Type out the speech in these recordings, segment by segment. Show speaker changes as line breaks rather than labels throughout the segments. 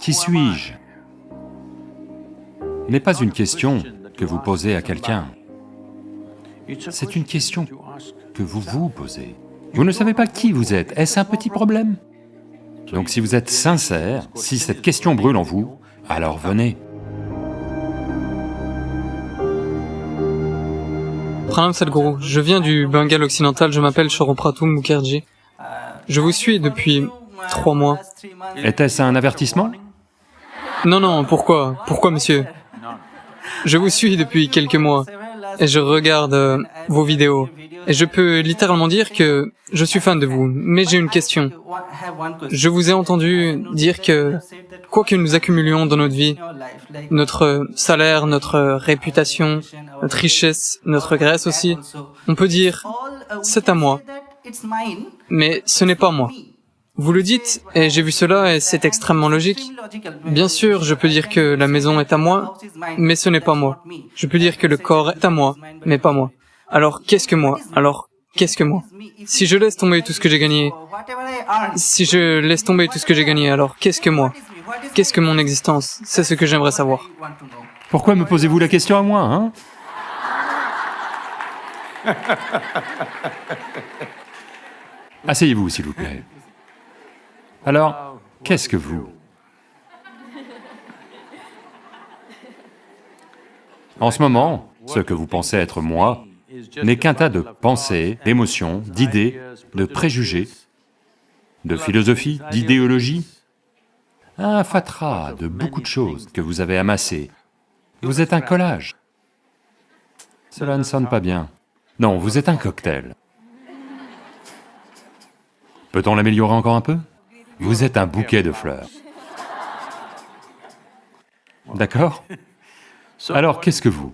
Qui suis-je n'est pas une question que vous posez à quelqu'un, c'est une question que vous vous posez. Vous ne savez pas qui vous êtes, est-ce un petit problème? Donc si vous êtes sincère, si cette question brûle en vous, alors venez.
Pranam Sadhguru, je viens du Bengale occidental, je m'appelle Shoropratum Mukherjee. Je vous suis depuis 3 mois.
Était-ce un avertissement?
Non, pourquoi? Pourquoi, monsieur? Je vous suis depuis quelques mois, et je regarde vos vidéos, et je peux littéralement dire que je suis fan de vous, mais j'ai une question. Je vous ai entendu dire que, quoi que nous accumulions dans notre vie, notre salaire, notre réputation, notre richesse, notre graisse aussi, on peut dire « c'est à moi », mais ce n'est pas moi. Vous le dites, et j'ai vu cela, et c'est extrêmement logique. Bien sûr, je peux dire que la maison est à moi, mais ce n'est pas moi. Je peux dire que le corps est à moi, mais pas moi. Alors, qu'est-ce que moi? Alors, qu'est-ce que moi? Si je laisse tomber tout ce que j'ai gagné, alors qu'est-ce que moi? Qu'est-ce que mon existence? C'est ce que j'aimerais savoir.
Pourquoi me posez-vous la question à moi, hein? Asseyez-vous, s'il vous plaît. Alors, qu'est-ce que vous? En ce moment, ce que vous pensez être moi n'est qu'un tas de pensées, d'émotions, d'idées, de préjugés, de philosophie, d'idéologie, un fatras de beaucoup de choses que vous avez amassées. Vous êtes un collage. Cela ne sonne pas bien. Non, vous êtes un cocktail. Peut-on l'améliorer encore un peu? Vous êtes un bouquet de fleurs. D'accord? Alors, qu'est-ce que vous?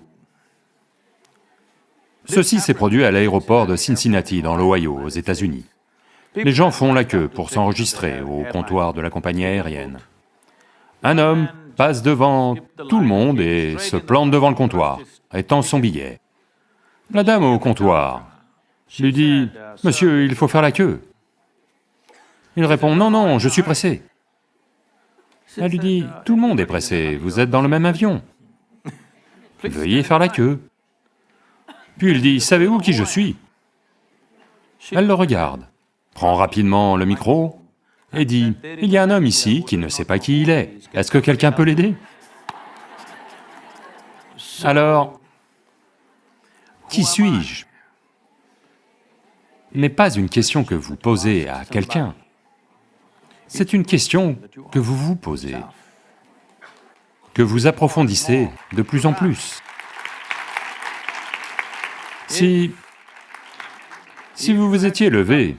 Ceci s'est produit à l'aéroport de Cincinnati, dans l'Ohio, aux États-Unis. Les gens font la queue pour s'enregistrer au comptoir de la compagnie aérienne. Un homme passe devant tout le monde et se plante devant le comptoir, étend son billet. La dame au comptoir lui dit, « Monsieur, il faut faire la queue. » Il répond, « Non, je suis pressé. » Elle lui dit, « Tout le monde est pressé, vous êtes dans le même avion. Veuillez faire la queue. » Puis il dit, « Savez-vous qui je suis ?» Elle le regarde, prend rapidement le micro et dit, « Il y a un homme ici qui ne sait pas qui il est. Est-ce que quelqu'un peut l'aider ?» Alors, qui suis-je n'est pas une question que vous posez à quelqu'un, c'est une question que vous vous posez, que vous approfondissez de plus en plus. Si vous vous étiez levé,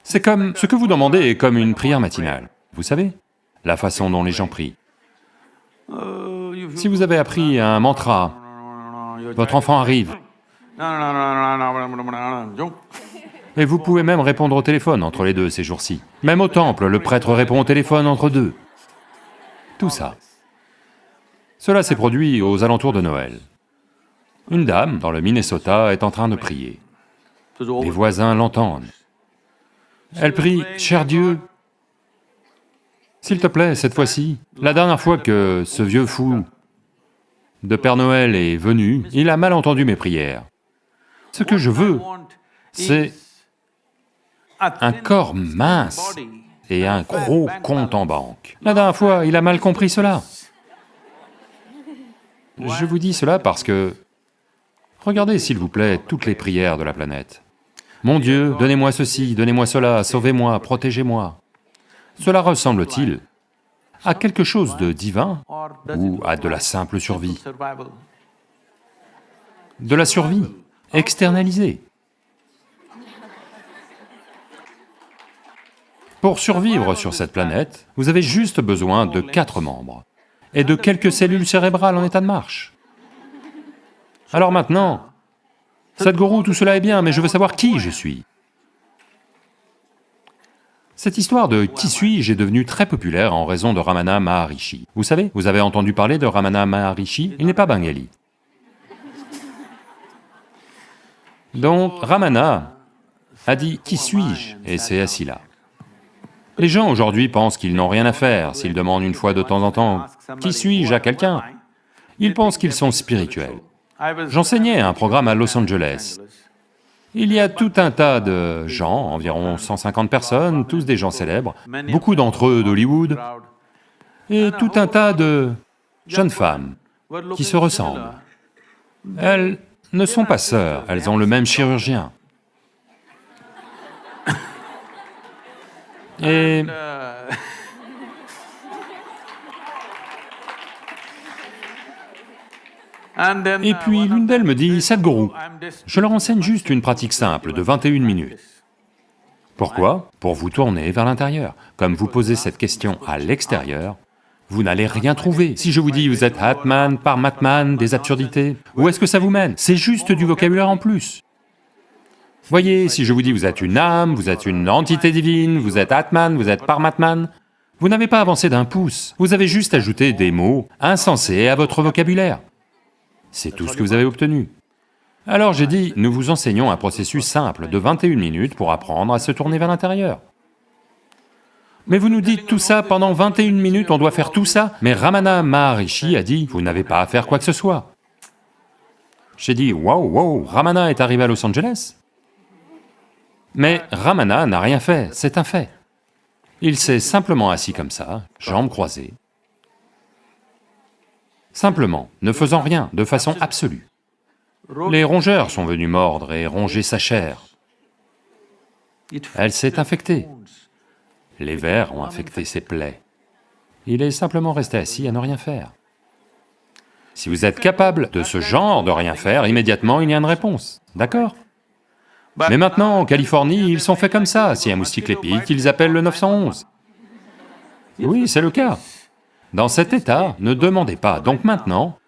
c'est comme, ce que vous demandez est comme une prière matinale, vous savez, la façon dont les gens prient. Si vous avez appris un mantra, votre enfant arrive, et vous pouvez même répondre au téléphone entre les deux ces jours-ci. Même au temple, le prêtre répond au téléphone entre deux. Tout ça. Cela s'est produit aux alentours de Noël. Une dame, dans le Minnesota, est en train de prier. Les voisins l'entendent. Elle prie, « Cher Dieu, s'il te plaît, cette fois-ci, la dernière fois que ce vieux fou de Père Noël est venu, il a mal entendu mes prières. Ce que je veux, c'est un corps mince et un gros compte en banque. La dernière fois, il a mal compris cela. Je vous dis cela parce que, regardez s'il vous plaît toutes les prières de la planète. Mon Dieu, donnez-moi ceci, donnez-moi cela, sauvez-moi, protégez-moi. Cela ressemble-t-il à quelque chose de divin ou à de la simple survie? De la survie externalisée. Pour survivre sur cette planète, vous avez juste besoin de 4 membres et de quelques cellules cérébrales en état de marche. Alors maintenant, Sadhguru, tout cela est bien, mais je veux savoir qui je suis. Cette histoire de « qui suis-je » est devenue très populaire en raison de Ramana Maharishi. Vous savez, vous avez entendu parler de Ramana Maharishi, il n'est pas bengali. Donc Ramana a dit « qui suis-je » et s'est assis là. Les gens aujourd'hui pensent qu'ils n'ont rien à faire s'ils demandent une fois de temps en temps « Qui suis-je » à quelqu'un. Ils pensent qu'ils sont spirituels. J'enseignais un programme à Los Angeles. Il y a tout un tas de gens, environ 150 personnes, tous des gens célèbres, beaucoup d'entre eux d'Hollywood, et tout un tas de jeunes femmes qui se ressemblent. Elles ne sont pas sœurs, elles ont le même chirurgien. Et puis l'une d'elles me dit, « Sadhguru, je leur enseigne juste une pratique simple de 21 minutes. » Pourquoi? Pour vous tourner vers l'intérieur. Comme vous posez cette question à l'extérieur, vous n'allez rien trouver. Si je vous dis, vous êtes Atman, Paramatman, des absurdités, où est-ce que ça vous mène? C'est juste du vocabulaire en plus. Voyez, si je vous dis, vous êtes une âme, vous êtes une entité divine, vous êtes Atman, vous êtes Paramatman, vous n'avez pas avancé d'un pouce, vous avez juste ajouté des mots insensés à votre vocabulaire. C'est tout ce que vous avez obtenu. Alors j'ai dit, nous vous enseignons un processus simple de 21 minutes pour apprendre à se tourner vers l'intérieur. Mais vous nous dites tout ça, pendant 21 minutes on doit faire tout ça? Mais Ramana Maharishi a dit, vous n'avez pas à faire quoi que ce soit. J'ai dit, wow, Ramana est arrivé à Los Angeles? Mais Ramana n'a rien fait, c'est un fait. Il s'est simplement assis comme ça, jambes croisées, simplement, ne faisant rien, de façon absolue. Les rongeurs sont venus mordre et ronger sa chair. Elle s'est infectée. Les vers ont infecté ses plaies. Il est simplement resté assis à ne rien faire. Si vous êtes capable de ce genre de rien faire, immédiatement il y a une réponse, d'accord? Mais maintenant, en Californie, ils sont faits comme ça, si un moustique les pique, ils appellent le 911. Oui, c'est le cas. Dans cet état, ne demandez pas. Donc maintenant,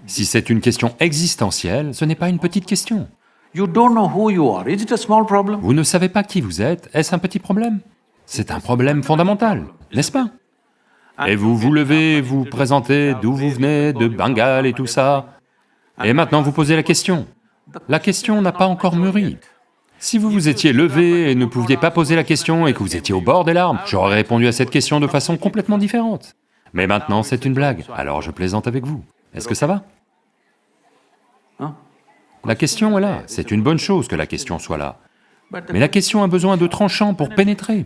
si c'est une question existentielle, ce n'est pas une petite question. Vous ne savez pas qui vous êtes, est-ce un petit problème? C'est un problème fondamental, n'est-ce pas? Et vous vous levez, vous présentez d'où vous venez, de Bengale et tout ça, et maintenant vous posez la question. La question n'a pas encore mûri. Si vous vous étiez levé et ne pouviez pas poser la question et que vous étiez au bord des larmes, j'aurais répondu à cette question de façon complètement différente. Mais maintenant c'est une blague, alors je plaisante avec vous. Est-ce que ça va? La question est là, c'est une bonne chose que la question soit là. Mais la question a besoin de tranchants pour pénétrer.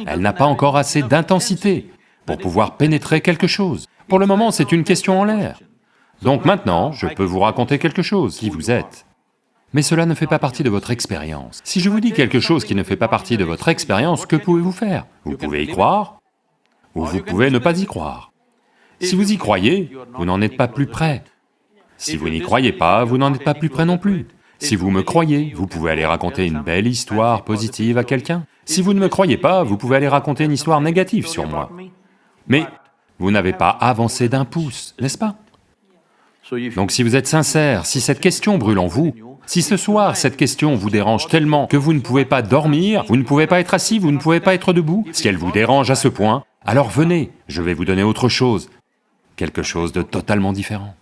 Elle n'a pas encore assez d'intensité pour pouvoir pénétrer quelque chose. Pour le moment, c'est une question en l'air. Donc maintenant, je peux vous raconter quelque chose, qui vous êtes. Mais cela ne fait pas partie de votre expérience. Si je vous dis quelque chose qui ne fait pas partie de votre expérience, que pouvez-vous faire? Vous pouvez y croire, ou vous pouvez ne pas y croire. Si vous y croyez, vous n'en êtes pas plus près. Si vous n'y croyez pas, vous n'en êtes pas plus près non plus. Si vous me croyez, vous pouvez aller raconter une belle histoire positive à quelqu'un. Si vous ne me croyez pas, vous pouvez aller raconter une histoire négative sur moi. Mais vous n'avez pas avancé d'un pouce, n'est-ce pas? Donc si vous êtes sincère, si cette question brûle en vous, si ce soir cette question vous dérange tellement que vous ne pouvez pas dormir, vous ne pouvez pas être assis, vous ne pouvez pas être debout, si elle vous dérange à ce point, alors venez, je vais vous donner autre chose, quelque chose de totalement différent.